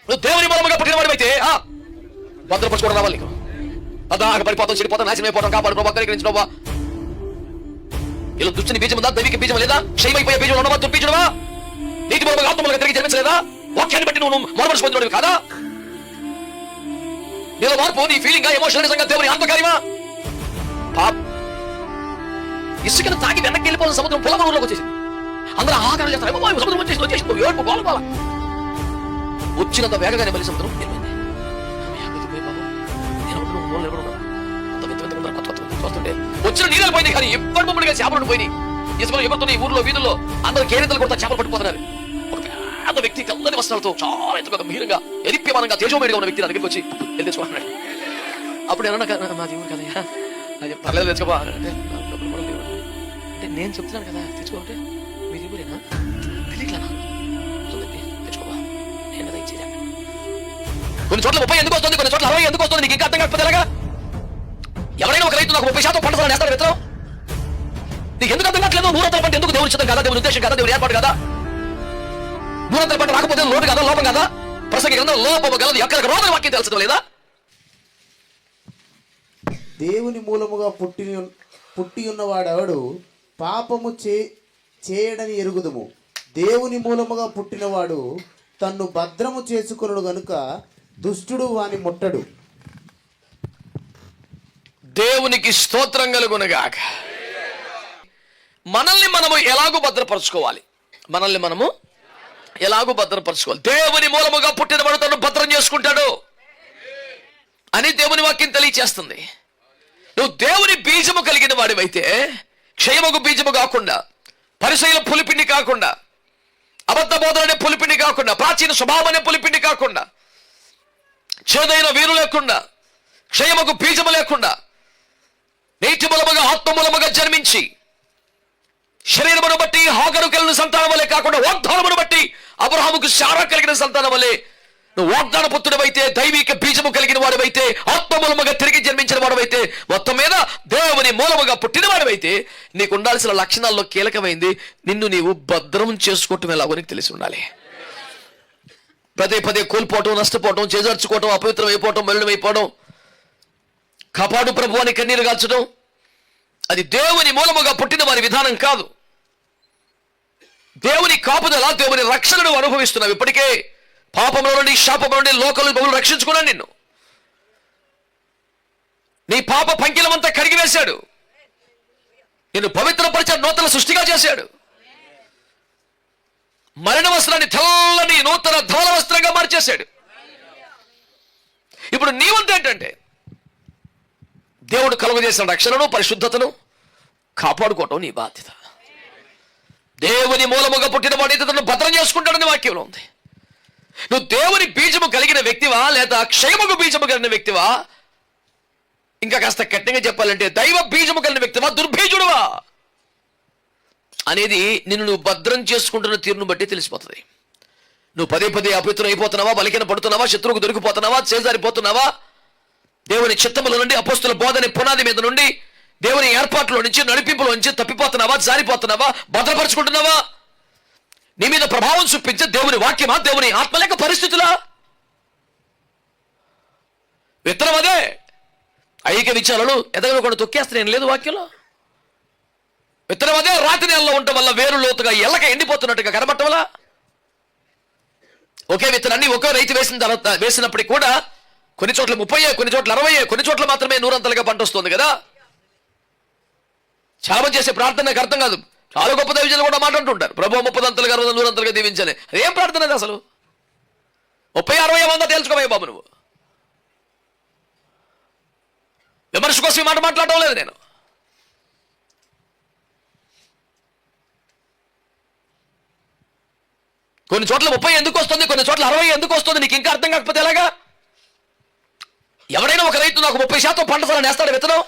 నువ్వు దేవుని మూలముగా పుట్టిన వాడివైతే భద్రపరచుకోవడం రావాలి నీకు. అదాక పడిపోతాం, చెడిపోతాం, నాశనం అయిపోవడం, కాపాడు ప్రభావ, కనికరించిన ప్రభావ. ఇలా దుష్టుని బీజం ఉందా? దైవిక బీజం లేదా? క్షయమైపోయే బీజం ఉండవా? దుర్బీజమా? నీటి మూలముగా ఆత్మలుగా తిరిగి జన్మించలేదా? వాక్యాన్ని బట్టి నువ్వు మార్పు పొందినవాడివి కాదా? నీలో మార్పు, నీ ఫీలింగ్, ఎమోషన్ నిజంగా దేవుని ఆత్మకార్యమా? ఇసుకను తాగి వెనక్కి వెళ్ళిపోయిన సముద్రం పొలం ఊర్లోకి వచ్చేసింది. అందరూ ఆహారం చేస్తారు, సముద్రం వచ్చేసింది, ఏడుపు గోల. వచ్చినంత వేగంగానే మళ్ళీ సముద్రం వెళ్ళింది. చూస్తుంటే వచ్చిన నీళ్ళు పోయింది, కానీ ఎవ్వరు మమ్మల్ని చేపలు పోయినాయి. ఇసుకలు ఎగురుతున్నాయి, ఊర్లో వీధుల్లో అందరూ కేరింతలు కూడా చేపలు పట్టుకుపోతున్నారు. ఒక పేద వ్యక్తి తెల్లని వస్త్రాలతో చాలా ఎంతో గంభీరంగా ఎదిప్యమానంగా తేజోమేడిగా ఉన్న వ్యక్తి నా దగ్గరికి వచ్చి వెళ్ళి తెచ్చుకున్నాడు. అప్పుడు ఏమన్నా మా దేవుడు కదా, అది పర్లేదు తెచ్చుకోబా అంటే నేను చెప్తున్నాను కదా తెచ్చుకోంటే మీ దేవుడేనా తెలియట్లేనా తెచ్చుకోబా నేను అది ఇచ్చేదా. కొన్ని చోట్ల 30 ఎందుకు వస్తుంది, కొన్ని చోట్ల 60 ఎందుకు వస్తుంది, నీకు ఇంకా అర్థం కాకపోతే ఎలాగా? ఎవరైనా ఒక రైతు నాకు 30% పంట వేస్తాడు విత్తనం, నీకు ఎందుకు అర్థం కావట్లేదు? 100 పంట ఎందుకు దేవుని చిత్తం కదా, దేవుని ఉద్దేశం కదా, దేవుని ఏర్పాటు కదా. 100 పంట రాకపోతే లోటు కదా, లోపం కదా. ప్రసంగి గ్రంథం లోపము గలదు ఎక్కడికి రోగం వాక్యం తెలుసడం లేదా? దేవుని మూలముగా పుట్టి ఉన్నవాడెవడు పాపము చేయడని ఎరుగుదుము. దేవుని మూలముగా పుట్టినవాడు తన్ను భద్రము చేసుకొనుడు గనుక దుష్టుడు వాని ముట్టడు. దేవునికి స్తోత్రం కలుగునుగాక. మనల్ని మనము ఎలాగూ భద్రపరచుకోవాలి, మనల్ని మనము ఎలాగూ భద్రపరచుకోవాలి. దేవుని మూలముగా పుట్టినవాడు తను భద్రం చేసుకుంటాడు అని దేవుని వాక్యం తెలియచేస్తుంది. నువ్వు దేవుని బీజము కలిగిన వాడివైతే, క్షయముకు బీజము కాకుండా, పరిశైల పులిపిండి కాకుండా, అబద్ధ బోధన అనే పులిపిండి కాకుండా, ప్రాచీన స్వభావం అనే పులిపిండి కాకుండా, చేదైన వీరు లేకుండా, క్షయముకు బీజము లేకుండా, నీటి మూలముగా ఆత్మ మూలముగా జన్మించి, శరీరమును బట్టి హాగరు కలిగిన సంతానం వలె కాకుండా, వాగ్దానమును బట్టి అబ్రహాముకు శారా కలిగిన సంతానం వలె నువ్వు వాగ్దాన పుత్రుడవైతే, దైవిక బీజము కలిగిన వాడివైతే, ఆత్మ మూలముగా తిరిగి జన్మించిన వాడివైతే, మొత్తం మీద దేవుని మూలముగా పుట్టిన వాడివైతే, నీకు ఉండాల్సిన లక్షణాల్లో కీలకమైంది నిన్ను నీవు భద్రం చేసుకోవటం ఎలాగో నీకు తెలిసి ఉండాలి. పదే కోల్పోవటం, నష్టపోవటం, చేజార్చుకోవటం, అపవిత్రం అయిపోవటం, మలినమైపోవడం, కాపాడు ప్రభు అని కన్నీరు కాల్చడం, అది దేవుని మూలముగా పుట్టిన వారి విధానం కాదు. దేవుని కాపుదల, దేవుని రక్షణను అనుభవిస్తున్నావు. ఇప్పటికే పాపంలో నుండి, శాపంలో నుండి లోకలు రక్షించుకున్నాను నిన్ను. నీ పాప పంకిలమంతా కడిగివేశాడు, నిన్ను పవిత్రపరిచాడు, నూతన సృష్టిగా చేశాడు. మరణ వస్త్రాన్ని తెల్లని నూతన ధవల వస్త్రంగా మార్చేశాడు. ఇప్పుడు నీ వంతు ఏంటంటే దేవుడు కలుగజేసిన రక్షణను, పరిశుద్ధతను కాపాడుకోవటం నీ బాధ్యత. దేవుని మూలముగా పుట్టిన వాడి తను భద్రం చేసుకుంటాడని వాక్యంలో ఉంది. నువ్వు దేవుని బీజము కలిగిన వ్యక్తివా, లేదా క్షయముకు బీజము కలిగిన వ్యక్తివా? ఇంకా కాస్త కఠినంగా చెప్పాలంటే దైవ బీజము కలిగిన వ్యక్తివా, దుర్బీజుడువా అనేది నిన్ను నువ్వు భద్రం చేసుకుంటున్న తీరును బట్టి తెలిసిపోతుంది. నువ్వు పదే అపవిత్రం అయిపోతున్నావా, బలికిన పడుతున్నావా, శత్రువుకు దొరికిపోతున్నావా, చేజారిపోతున్నావా, దేవుని చిత్తముల నుండి, అపోస్తుల బోధని పునాది మీద నుండి, దేవుని ఏర్పాట్లో నుంచి, నడిపింపులో నుంచి తప్పిపోతున్నావా, జారిపోతున్నావా, భద్రపరుచుకుంటున్నావా? నీ మీద ప్రభావం చూపించే దేవుని వాక్యమా, దేవుని ఆత్మ లేక పరిస్థితులా? విత్తనం అదే ఐక్య విచారాలు ఎదగకుండా తొక్కేస్తే ఏం లేదు వాక్యంలో. విత్తనం అదే రాతి నెలలో ఉండటం వల్ల వేరు లోతుగా ఎల్లక ఎండిపోతున్నట్టుగా కనబడటం వల్ల. ఒకే విత్తనాన్ని ఒకే రైతు వేసిన తర్వాత వేసినప్పటికీ కూడా కొన్ని చోట్ల 30, కొన్ని చోట్ల 60, కొన్ని చోట్ల మాత్రమే 100 పంట వస్తుంది కదా. చాలా మంది చేసే ప్రార్థన నాకు అర్థం కాదు. చాలా గొప్ప దైవజనులు కూడా మాట్లాడుతుంటారు, ప్రభు 30 60 100 దీవించని. అదేం ప్రార్థన అది అసలు? 30, 60, 100 తేల్చుకోవయ్య బాబు. నువ్వు విమర్శ కోసం ఈ మాట మాట్లాడటం లేదు నేను. కొన్ని చోట్ల 30 ఎందుకు వస్తుంది, కొన్ని చోట్ల 60 ఎందుకు వస్తుంది, నీకు ఇంకా అర్థం కాకపోతే ఎలాగా? ఎవరైనా ఒక రైతు నాకు 30% పంట వేస్తాడు విత్తనం,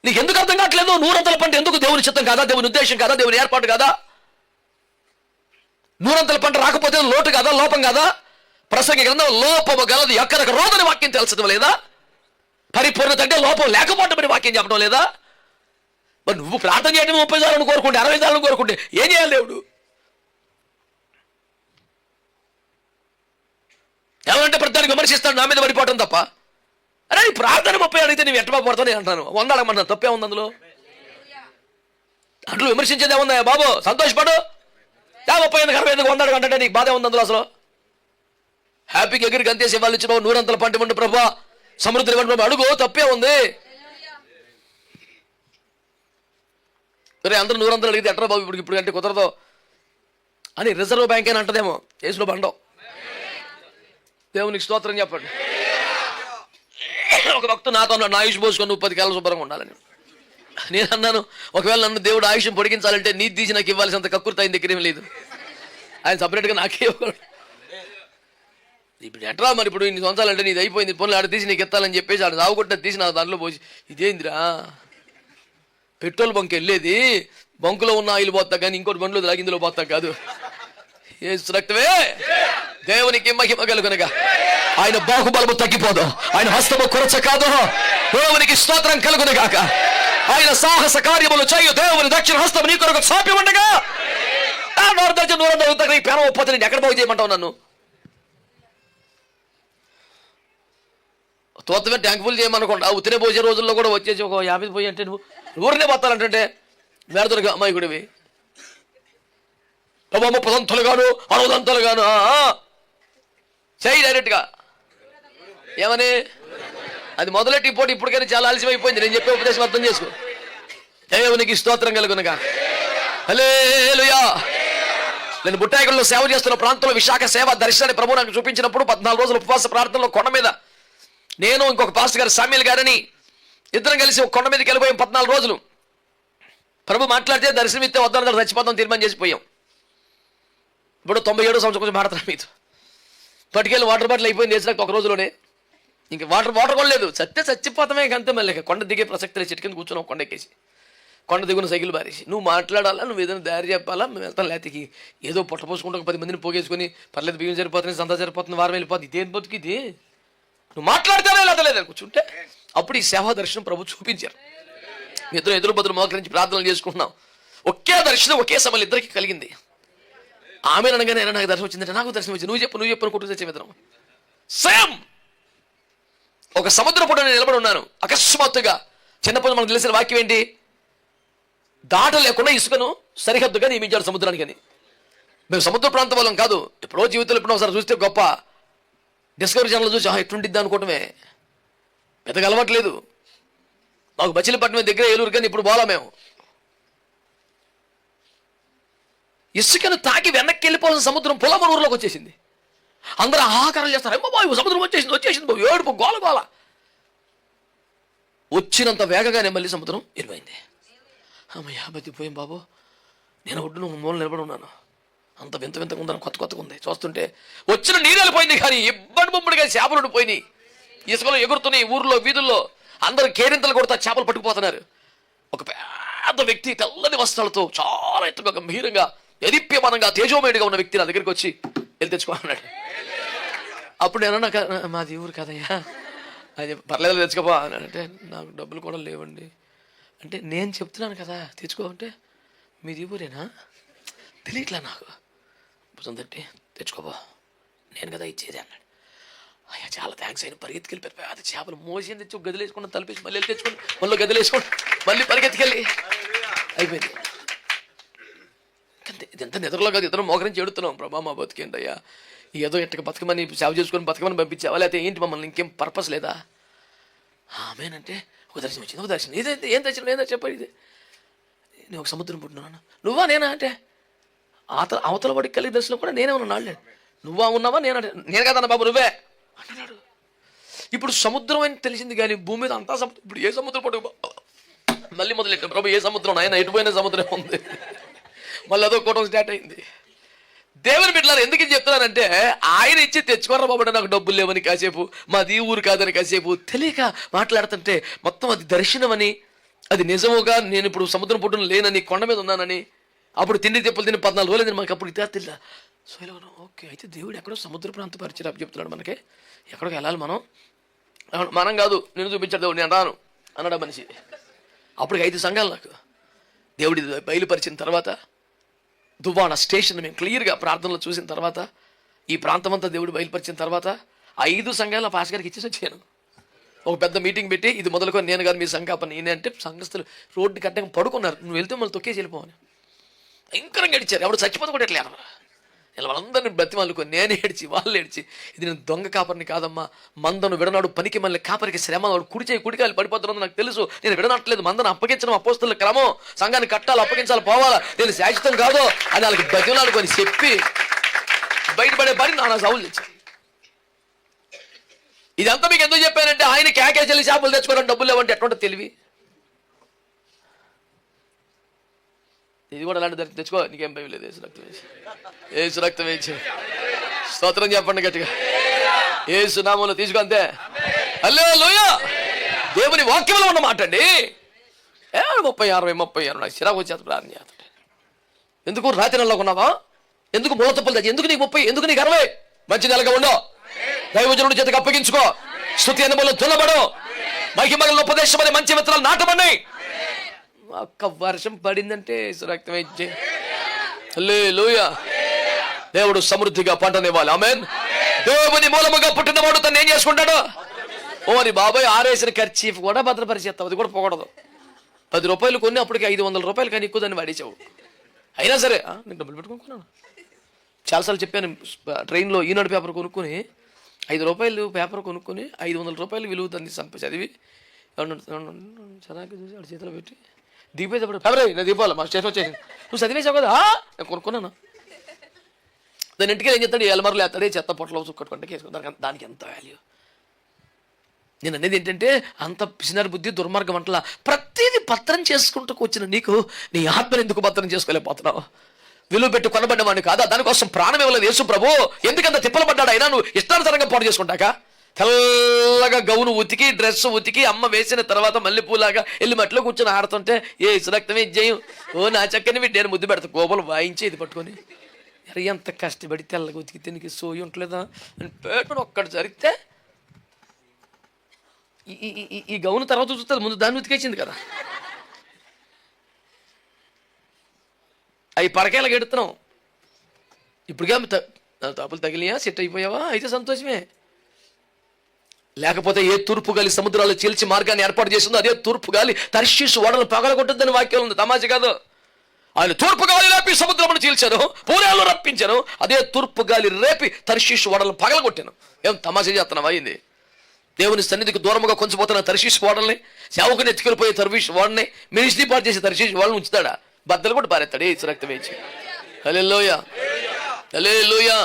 నీకు ఎందుకు అర్థం కావట్లేదు? 100 పంట ఎందుకు దేవుని చిత్తం కాదా, దేవుని ఉద్దేశం కాదా, దేవుని ఏర్పాటు కాదా? 100 పంట రాకపోతే లోటు కాదా, లోపం కాదా? ప్రసంగి గ్రంథం లోపము గలదు ఎక్కడికి రోదని వాక్యం తెలుసడం లేదా? పరిపూర్ణత అంటే లోపం లేకపోవటం అని వాక్యం చెప్పడం లేదా? మరి నువ్వు ప్రార్థన చేయడం 30 సార్లు కోరుకుంటే, 60 సార్లు కోరుకుంటే ఏం చేయాలి దేవుడు? విమర్శిస్తాడు, నా మీద పడిపోవటం తప్ప. అరే ఈ ప్రార్థన 30 అడిగితే నేను ఎట్ట పడతావు నేను అంటాను. 100 అడగమన్నా తప్పే ఉంది అందులో. అట్లు విమర్శించేది ఏముందా బాబు, సంతోషపడు. 30 40 100 అడగంటే నీకు బాధ ఉంది అందులో అసలు. హ్యాపీగా ఎగిరి గంతేసి వాళ్ళు ఇచ్చిన 100 పంట ఉండి ప్రభా సమృద్ధి ఇవ్వండి ప్రభా అడుగు, తప్పే ఉంది. సరే అందరూ 100 అడిగితే ఎట్రా బాబు ఇప్పుడు అంటే కుదరదు అని రిజర్వ్ బ్యాంక్ అని అంటదేమో. యేసులో బండవు. దేవునికి స్తోత్రం చెప్పండి. ఒక భక్తుడు నాతో నా ఆయుష్ పోసుకొని 10 కాలం శుభ్రంగా ఉండాలని. నేను అన్నాను, ఒకవేళ నన్ను దేవుడు ఆయుష్యం పొడిగించాలంటే నీది తీసి నాకు ఇవ్వాల్సినంత కక్కుర్తి ఆయన దగ్గర ఏం లేదు. ఆయన సపరేట్గా నాకే ఇవ్వడు. ఇప్పుడు ఎట్లా మరి ఇప్పుడు ఇన్ని సంవత్సరాలు అంటే నీది అయిపోయింది, పనులు ఆడ తీసి నీకు ఎత్తాలని చెప్పేసి ఆడ సాగుకుంటే తీసి నాకు దాంట్లో పోసి ఇదేందిరా పెట్రోల్ బంక్ వెళ్ళేది, బంకులో ఉన్న ఆయిల్ పోతా కానీ ఇంకోటి బండ్లో దాగి ఇందులో పోతా కాదు. యేసు రక్తమే దేవునికి మహిమ కలుగునగా. ఆయన బాహుబలము తగ్గిపోదు, ఆయన హస్తము కొరచ కాదు. దేవునికి స్తోత్రం కలుగునగాక. ఆయన సాహస కార్యములు చేయు దేవుని దక్షిణ హస్తం నీ కొరకు చాపి ఉండగా పేరం ఒప్పతే నేను ఎక్కడ బాగు చేయమంటావు నన్ను? తోతమే ట్యాంక్ ఫుల్ చేయమనుకోండి. ఉత్తినే పోసే రోజుల్లో కూడా వచ్చేసి ఒక 50 పోయి అంటే నువ్వు ఊరినే పోతానంటే మేడదొరికి అమ్మాయి గుడివి 30 దంతలు గాను 60 దంతలు గాను చెయ్యి డైరెక్ట్గా. ఏమని అది మొదలెట్టి పోటీ ఇప్పటికైనా చాలా ఆలస్యమైపోయింది. నేను చెప్పే ఉపదేశం అర్థం చేసుకో. దేవునికి స్తోత్రం కలుగునగా. హల్లెలూయా. నేను బుట్టాయిగూడలో సేవ చేస్తున్న ప్రాంతంలో విశాఖ సేవ దర్శనాన్ని ప్రభు నాకు చూపించినప్పుడు 14 రోజుల ఉపవాస ప్రార్థనలో కొండ మీద నేను ఇంకొక పాస్టర్ గారు సామ్యుల్ గారని ఇద్దరం కలిసి ఒక కొండ మీదకి వెళ్ళిపోయాం. 14 రోజులు ప్రభు మాట్లాడితే దర్శనం ఇస్తే వద్దన్న చచ్చిపోతాం తీర్మానం చేసిపోయాం. ఇప్పుడు 97 సంవత్సరం కొంచెం మాట్లాడుతున్నాం మీతో. పట్టుకెళ్ళి వాటర్ బాటిల్ అయిపోయింది వేసినాక ఒక రోజులోనే. ఇంక వాటర్ కూడా లేదు. చచ్చిపోతామే అంతే. మళ్ళీ కొండ దిగే ప్రసక్తి లేదు. చెట్టు కింద కూర్చున్నాం కొండ ఎక్కేసి. కొండ దిగున సైకిల్ బారేసి నువ్వు మాట్లాడాలా, నువ్వు ఏదైనా దారి చెప్పాలా, మేము వెళ్తాం. లేకపోతే ఏదో పొట్ట పోసుకుంటూ 10 మందిని పోగేసుకొని పర్లేదు బియ్యం సరిపోతుంది, సంతా సరిపోతుంది, వారం వెళ్ళిపోతుంది. ఇదేం బతుకు ఇది? నువ్వు మాట్లాడితేనే లేదలేదు కూర్చుంటే అప్పుడు ఈ సేవా దర్శనం ప్రభు చూపించారు. ఇద్దరు ఎదురు బదులు మోకరించి ప్రార్థనలు చేసుకుంటున్నాం. ఒకే దర్శనం ఒకే సమయంలో ఇద్దరికి కలిగింది. ఆమె అనగానే నాకు దర్శనం వచ్చిందంటే నాకు దర్శనం వచ్చింది. నువ్వు చెప్పు కొట్టు తెచ్చే విధానం సేమ్. ఒక సముద్ర పొడ నేను నిలబడి ఉన్నాను. అకస్మాత్తుగా చిన్నప్పుడు మనకు తెలిసిన వాక్యం ఏంటి? దాట లేకుండా ఇసుకను సరిహద్దుగా నియమించాడు సముద్రానికి అని. మేము సముద్ర ప్రాంతం వాళ్ళం కాదు. ఎప్పుడో జీవితంలో ఎప్పుడో ఒకసారి చూస్తే గొప్ప డిస్కవరీ ఛానల్ చూసి ఎట్లుండిద్దా అనుకోవటమే. పెద్దగా అలవాట్లేదు మాకు. మచిలీపట్నం దగ్గర ఏలూరు కానీ ఇప్పుడు పోలా మేము. ఇసుకను తాకి వెనక్కి వెళ్ళిపోవాల్సిన సముద్రం పొలమరూరులోకి వచ్చేసింది. అందరూ ఆహాకారాలు చేస్తారు. అమ్మ బాబు సముద్రం వచ్చేసింది బాబు, ఏడుపు గోల. వచ్చినంత వేగంగానే మళ్ళీ సముద్రం వెళ్ళిపోయింది. అమ్మయ్య బతికిపోయాం బాబు. నేను ఒడ్డును మూల నిలబడి ఉన్నాను. అంత వింత ఉందని కొత్తగా ఉంది. చూస్తుంటే వచ్చిన నీరు వెళ్ళిపోయింది కానీ ఇబ్బడి బొమ్మడిగా చేపలు ఉండిపోయినాయి. ఇసుకలో ఎగురుతున్నాయి. ఊర్లో వీధుల్లో అందరూ కేరింతలు కొడతా చేపలు పట్టుకుపోతున్నారు. ఒక పెద్ద వ్యక్తి తెల్లని వస్త్రాలతో చాలా ఎత్తుగా గంభీరంగా ఎదిప్యమానంగా తేజోమయుడిగా ఉన్న వ్యక్తి నా దగ్గరికి వచ్చి వెళ్ళి తెచ్చుకోమన్నాడు. అప్పుడు నేను నాకు మాది ఊరు కదయ్యా అది పర్లేదు తెచ్చుకోపో అంటే నాకు డబ్బులు కూడా లేవండి అంటే నేను చెప్తున్నాను కదా తెచ్చుకో అంటే మీది ఊరేనా తెలియట్లా నాకు. భుజం తట్టి తెచ్చుకోపో నేను కదా ఇచ్చేది అన్నాడు. అయ్యా చాలా థ్యాంక్స్ అయిన పరిగెత్తుకెళ్ళి అది చేపలు మోసి తెచ్చి ఒక గదిలో వేసుకుని తలిపేసి మళ్ళీ తెచ్చుకోండి మళ్ళీ గదిలో వేసుకోండి మళ్ళీ పరిగెత్తుకెళ్ళి అయిపోయింది. అంతే. ఇది ఎంత నిద్రలో కాదు. ఇద్దరు మోకరించి ఎడుతున్నాం. ప్రభా మా బతికేంటి అయ్యా ఏదో ఎట్టక బతకమని సేవ చేసుకొని బతకమని పంపించావా లేకపోతే ఏంటి మమ్మల్ని ఇంకేం పర్పస్ లేదా? ఆమెనంటే ఒక దర్శనం వచ్చింది. ఒక దర్శనం ఇదేంటి ఏం దర్శనం చెప్పాడు. ఇది నేను ఒక సముద్రం పుట్టినాను. నువ్వా నేనా అంటే అవతల వాడికి కలిగి దర్శనం కూడా నేనే ఉన్నాను. నాళ్ళే నువ్వా ఉన్నావా నేను కదన్నా బాబు నువ్వే అంటున్నాడు. ఇప్పుడు సముద్రం అని తెలిసింది కానీ భూమి మీద అంతా సముద్రం. ఇప్పుడు ఏ సముద్రం పట్టు మళ్ళీ మొదలెట్టాం. ప్రభు ఏ సముద్రం ఆయన ఎటుపోయిన సముద్రం ఉంది. మళ్ళీ అదో కూటం స్టార్ట్ అయింది. దేవుని బిడ్డలారు ఎందుకు చెప్తున్నానంటే ఆయన ఇచ్చి తెచ్చుకోరా బాబు నాకు డబ్బులు లేవని కాసేపు మాది ఊరు కాదని కాసేపు తెలియక మాట్లాడుతుంటే మొత్తం అది దర్శనం అని అది నిజముగా నేను ఇప్పుడు సముద్రం పొట్టును లేనని కొండ మీద ఉన్నానని అప్పుడు తిండి తెప్పులు తిని 14 రోజులు మాకు అప్పుడు ఇదే తెలియదా. సో ఇలా ఓకే అయితే దేవుడు ఎక్కడో సముద్ర ప్రాంత పరిచయం చెప్తున్నాడు మనకి. ఎక్కడికి వెళ్ళాలి మనం కాదు నేను చూపించాడు దేవుడు నేను రాను అన్నాడు మనిషి. అప్పటికి 5 సంఘాలు నాకు దేవుడి బయలుపరిచిన తర్వాత దువ్వాడ స్టేషన్ మేము క్లియర్గా ప్రార్థనలో చూసిన తర్వాత ఈ ప్రాంతం అంతా దేవుడు బయలుపరిచిన తర్వాత 5 సంఘాలు ఆ పాస్ గారికి ఇచ్చేసి వచ్చాను. ఒక పెద్ద మీటింగ్ పెట్టి ఇది మొదలుకొని నేను గారు మీ సంఘాపన నేనే అంటే సంఘస్థులు రోడ్డు కట్టగా పడుకున్నారు. నువ్వు వెళ్తే మళ్ళీ తొక్కేసి వెళ్ళిపోవని భయంకరంగా ఏడిచారు. ఎవరు చచ్చిపోతే కూడా ఎట్లా ఇలా వాళ్ళందరినీ బ్రతిమాలుకొని నేను ఏడ్చి వాళ్ళు ఏడ్చి ఇది నేను దొంగ కాపరిని కాదమ్మా, మందను విడనాడు పనికి మళ్ళీ కాపరికి శ్రమ, వాడు కుడికాయలు పడిపోతున్నది నాకు తెలుసు, నేను విడనట్లేదు, మందను అప్పగించడం అపోస్తుల క్రమం, సంఘాన్ని కట్టాలి అప్పగించాలి పోవాలా, నేను శాశ్వతం కాదు అని వాళ్ళకి బ్రతిమాలుకొని చెప్పి బయటపడే పని నానా సావులు తెచ్చాను. ఇదంతా మీకు ఎందుకు చెప్పానంటే ఆయన కేకేచెల్లి చేపలు తెచ్చుకోవడం డబ్బులు లేవంటే ఎటువంటి తెలివి. ఇది కూడా అలాంటి దానికి తెచ్చుకో, నీకేం భయం లేదు. ఏసు రక్తం వేసి స్తోత్రం చెప్పండి గట్టిగా. ఏసు నామంలో తీసుకో అంతే. హల్లెలూయా. దేవుని వాక్యంలో ఉన్నమాట అండి. 30-60 నాకు చిరాకు వచ్చేది ప్రార్థన చేస్తుంటే. ఎందుకు రాత్రి నెలలో ఉన్నావా? ఎందుకు మూల తప్పులు తెచ్చి ఎందుకు నీకు 30, ఎందుకు నీకు 60? మంచి నెలగా ఉండవు. దైవజనుడి చేతికి అప్పగించుకో. స్తుతి అనుభవంలో దున్నబడు. మహిమల ఉపదేశం అనే మంచి విత్తనాలు నాటమన్నాయి. ఒక్క వర్షం పడిందంటే రక్తం ఇచ్చే. హల్లెలూయా. దేవుడు సమృద్ధిగా పంటనివ్వాలి. ఆమేన్. దేవుని మూలముగా పుట్టినవాడు తను ఏం చేసుకుంటాడు? ఓని బాబాయ్ ఆరేసిన ఖర్చీఫ్ కూడా భద్రపరిచేస్తావు, అది కూడా పోకూడదు. 10 రూపాయలు కొన్ని అప్పటికి 500 రూపాయలు కానీ ఎక్కువ దాన్ని వాడేసావు. అయినా సరే నేను డబ్బులు పెట్టుకున్నాను. చాలాసార్లు చెప్పాను, ట్రైన్లో ఈనాడు పేపర్ కొనుక్కొని 5 రూపాయలు పేపర్ కొనుక్కొని 500 రూపాయలు విలువ దాన్ని చదివి చదాకి చూసి వాడి చేతిలో పెట్టి దిగిపోయేటప్పుడు పేపర్ నేను దిగిపోవాలి మా స్టేషన్ వచ్చేసి నువ్వు చదివేసావు కదా నేను కొనుక్కున్నాను. దాని ఇంటికి ఏం చెప్తాడు? ఎలమర్లు వేస్తాడే చెత్త పొట్టలో చుక్కట్టుకుంటే వేసుకుంటారు. దానికి ఎంత వాల్యూ. నేను అనేది ఏంటంటే అంత పిసినారి బుద్ధి దుర్మార్గం అంటలా ప్రతిదీ భద్రం చేసుకుంటూ వచ్చిన నీకు నీ ఆత్మను ఎందుకు భద్రం చేసుకోలేకపోతున్నావు? విలువ పెట్టి కొనబడ్డవాడిని కాదా? దానికోసం ప్రాణం ఇవ్వలేదు యేసు ప్రభు. ఎందుకంత తిప్పలు పడ్డాడు? అయినా నువ్వు ఇష్టానుసారంగా పాటు చేసుకుంటాక తెల్లగా గౌను ఉతికి డ్రెస్ ఉతికి అమ్మ వేసిన తర్వాత మల్లె పూలాగా వెళ్ళి మట్లో కూర్చొని ఆడుతుంటే ఏ రక్తమే జయం ఓ నా చక్కని నేను ముద్దు పెడతా కోపలు వాయించి ఇది పట్టుకొని ఎంత కష్టపడి తెల్లగా ఉతికితే నీకు సోయి ఉంటలేదా అని పేటను ఒక్కటి జరిగితే ఈ గౌను తర్వాత చూస్తుంది, ముందు దాన్ని ఉతికేసింది కదా. అవి పడకేలాగా ఎడుతున్నాం. ఇప్పటికే తప్పులు తగిలియా సెట్ అయిపోయావా? అయితే సంతోషమే. లేకపోతే ఏ తూర్పు గాలి సముద్రాలు చీల్చి మార్గాన్ని ఏర్పాటు చేసిందో అదే తూర్పు గాలి తర్షీషు ఓడలు పగలగొట్టద్దని వాక్యం ఉంది. తమాష కాదు. ఆయన తూర్పు గాలి రేపి సముద్రమును చీల్చాను, పూరేళ్ళు రప్పించాను. అదే తూర్పు గాలి రేపి తర్షీషు ఓడలను పగలగొట్టాను. ఏం తమాష చేస్తున్నావా? అయింది దేవుని సన్నిధికి దూరముగా కొంచెం పోతున్న తర్షీషు ఓడల్ని, సేవకుని ఎత్తుకెళ్ళిపోయే తర్షీషు ఓడని, మినిస్ట్రీ పాటు చేసే తర్షీషు వాళ్ళని ఉంచుతాడా? బద్దలు కూడా పారేస్తాడు. ఏ రక్తం వేచి. హల్లెలూయా. హల్లెలూయా.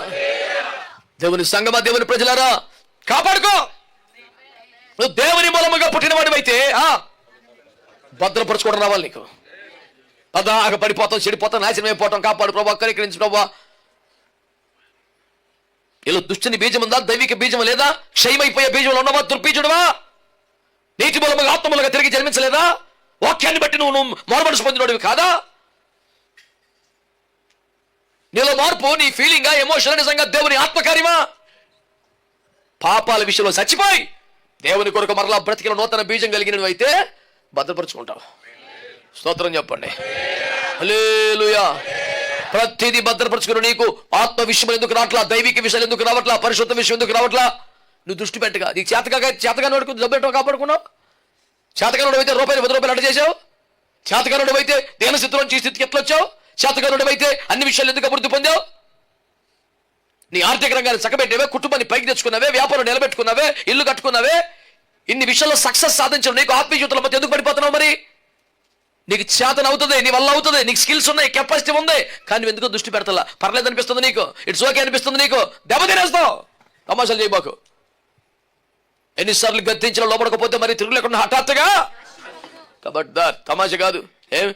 దేవుని సంగమా, దేవుని ప్రజలారా కాపాడుకో. నువ్వు దేవుని మూలముగా పుట్టినవాడివైతే భద్రపరచుకోవడం రావాలి నీకు. పదాక పడిపోతాం, చెడిపోతాం, నాశనం అయిపోతాం. కాపాడు ప్రభా, కనికరించు ప్రభా. ఇలా దుష్టుని బీజం ఉందా? దైవిక బీజం లేదా? క్షయమైపోయే బీజంలో ఉన్నవా? దుర్బీజుడువా? నీటి మూలముగా ఆత్మములుగా తిరిగి జన్మించలేదా? వాక్యాన్ని బట్టి నువ్వు మారుమనసు పొందినోడివి కాదా? నీలో మార్పు నీ ఫీలింగా, ఎమోషన్ నిజంగా దేవుని ఆత్మకార్యమా? పాపాల విషయంలో చచ్చిపోయి దేవుని కొరకు మరలా బ్రతికిన నూతన బీజం కలిగినవి అయితే భద్రపరుచుకుంటావు. స్తోత్రం చెప్పండి. హల్లెలూయా. ప్రతిదీ భద్రపరుచుకుని నీకు ఆత్మ విషయం ఎందుకు రావట్లా? దైవిక విషయాలు ఎందుకు రావట్లా? పరిశుద్ధ విషయం ఎందుకు రావట్లా? నువ్వు దృష్టి పెట్టగా నీకు చేతగా జబ్బెట్టో కాపాడుకున్నావు. చేతకానుడు అయితే ₹10 అడ్డ చేసావు. చేతకానుడు అయితే దేని స్థితిలోంచి స్థితికి ఎట్లా వచ్చావు? చేతకానుడు అయితే అన్ని విషయాలు ఎందుకు అభివృద్ధి పొందావు? నీ ఆర్థిక రంగాన్ని చక్కబెట్టావే, కుటుంబాన్ని పైకి తెచ్చుకున్నావే, వ్యాపారం నిలబెట్టుకున్నావే, ఇల్లు కట్టుకున్నావే. ఇన్ని విషయాల్లో సక్సెస్ సాధించడం నీకు ఆత్మీయ జీవితంలో మధ్య ఎందుకు పడిపోతున్నావు? మరి నీకు చేతన అవుతుంది, నీ వల్ల అవుతుంది, నీకు స్కిల్స్ ఉన్నాయి, కెపాసిటీ ఉంది, కానీ నువ్వు ఎందుకు దృష్టి పెడతలా? పర్లేదు అనిపిస్తుంది నీకు, ఇట్స్ ఓకే అనిపిస్తుంది నీకు, దెబ్బ తినేస్తావు. తమాషాలు చేయబాకు. ఎన్నిసార్లు గద్దించిన లోపడకపోతే మరి తిరుగు లేకుండా హఠాత్తుగా కబడ్దార్. తమాష కాదు. ఏం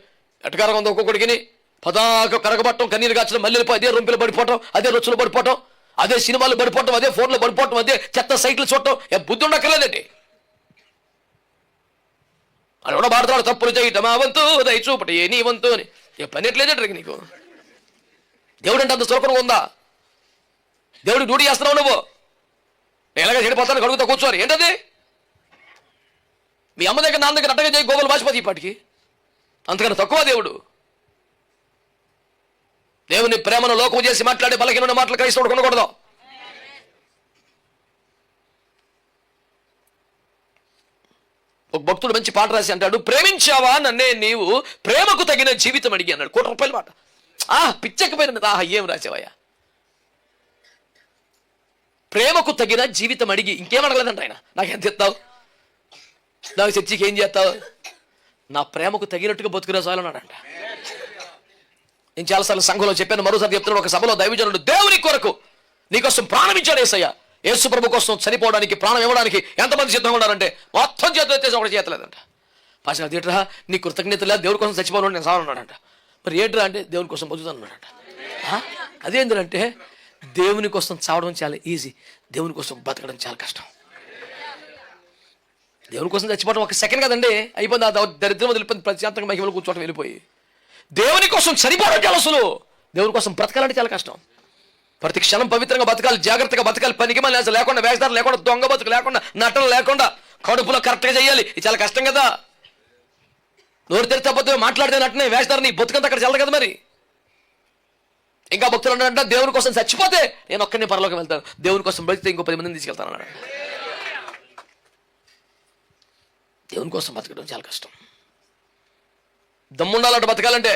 ఎటకారం ఉంది ఒక్కొక్కడికి. పదాక కరగబట్టం, కన్నీరు కాచడం, మళ్ళీ అదే రొంపిలో పడిపోవటం, అదే రొచ్చులో పడిపోవటం, అదే సినిమాలు పడిపోవటం, అదే ఫోన్లో పడిపోవటం, అదే చెత్త సైట్లు చూడటం. బుద్ధి ఉండక్కర్లేదండి. అని కూడా భారతాడు తప్పులు చేయటం ఆ వంతు దయ చూపటి నీ వంతు అని. ఏ పని ఎట్లేదంటే నీకు దేవుడు అంటే అంత సులభంగా ఉందా? దేవుడికి డ్యూటీ చేస్తున్నావు నువ్వు. నేను ఎలాగ చెడిపోతాను కడుగుతా కూర్చోని ఏంటది? మీ అమ్మ దగ్గర నాన్న దగ్గర అట్టగా చేయి గోగులు వాసిపోతే ఇప్పటికి. అంతకన్నా తక్కువ దేవుడు. దేవుని ప్రేమను లోకం చేసి మాట్లాడే బలహీన మాటలు క్రైస్తవుడు కొనకూడదు. ఒక భక్తుడు మంచి పాట రాసి అంటాడు, ప్రేమించావా నన్నే నీవు, ప్రేమకు తగిన జీవితం అడిగి అన్నాడు. ₹1,00,000 మాట. పిచ్చకపోయినది. ఏం రాసావయ్యా? ప్రేమకు తగిన జీవితం అడిగి ఇంకేం అడగలేదంట ఆయన. నాకు ఎంత ఇస్తావు, నాకు చర్చికి ఏం చేస్తావు, నా ప్రేమకు తగినట్టుగా బతుకునే చాలు అన్నాడంట. నేను చాలాసార్లు సంఘంలో చెప్పాను, మరోసారి చెప్తున్నాడు. ఒక సభలో దైవజనుడు దేవుని కొరకు నీకోసం ప్రాణం ఇచ్చాడు యేసయ్య. యేసు ప్రభు కోసం చనిపోవడానికి, ప్రాణం ఇవ్వడానికి ఎంతమంది సిద్ధంగా ఉన్నారంటే మొత్తం చేతులు ఎత్తేసి ఒకటి చేతలేదంట. పాస్ అదేట్రా నీ కృతజ్ఞత లేదు, దేవుని కోసం చచ్చిపోవాలని నేను సావన్నాడంట. మరి ఏంట్రా అంటే దేవుని కోసం బతుకుతాను అన్నాడంట. అదేంటంటే దేవుని కోసం చావడం చాలా ఈజీ, దేవుని కోసం బతకడం చాలా కష్టం. దేవుని కోసం చచ్చిపోవడం ఒక సెకండ్ కదండి, అయిపోయింది. ఆ దరిద్రం వదిలిపోయింది, ప్రశాంతంగా మహిమలు కూర్చోవడం వెళ్ళిపోయి. దేవుని కోసం చనిపోవడం చాలా సులువు, దేవుని కోసం బ్రతకాలంటే చాలా కష్టం. ప్రతి క్షణం పవిత్రంగా బతకాలి, జాగ్రత్తగా బతకాలి, పనికి మళ్ళీ లేకుండా, వేషధారం లేకుండా, దొంగ బతుకు లేకుండా, నటన లేకుండా, కడుపులో కరెక్ట్గా చేయాలి. ఇది చాలా కష్టం కదా. నోరు తెరిస్తే అబద్ధమే, మాట్లాడితే నటనే, వేషధారని బతుకంతా అక్కడ చల్లదు కదా. మరి ఇంకా భక్తులు అన్నాడంట, దేవుని కోసం చచ్చిపోతే నేను ఒక్కడిని పరలోకం వెళ్తాను, దేవుని కోసం బతికితే ఇంకో 10 మందిని తీసుకెళ్తాను అన్నాడు. దేవుని కోసం బతకడం చాలా కష్టం. దమ్ముండాలంటే బతకాలంటే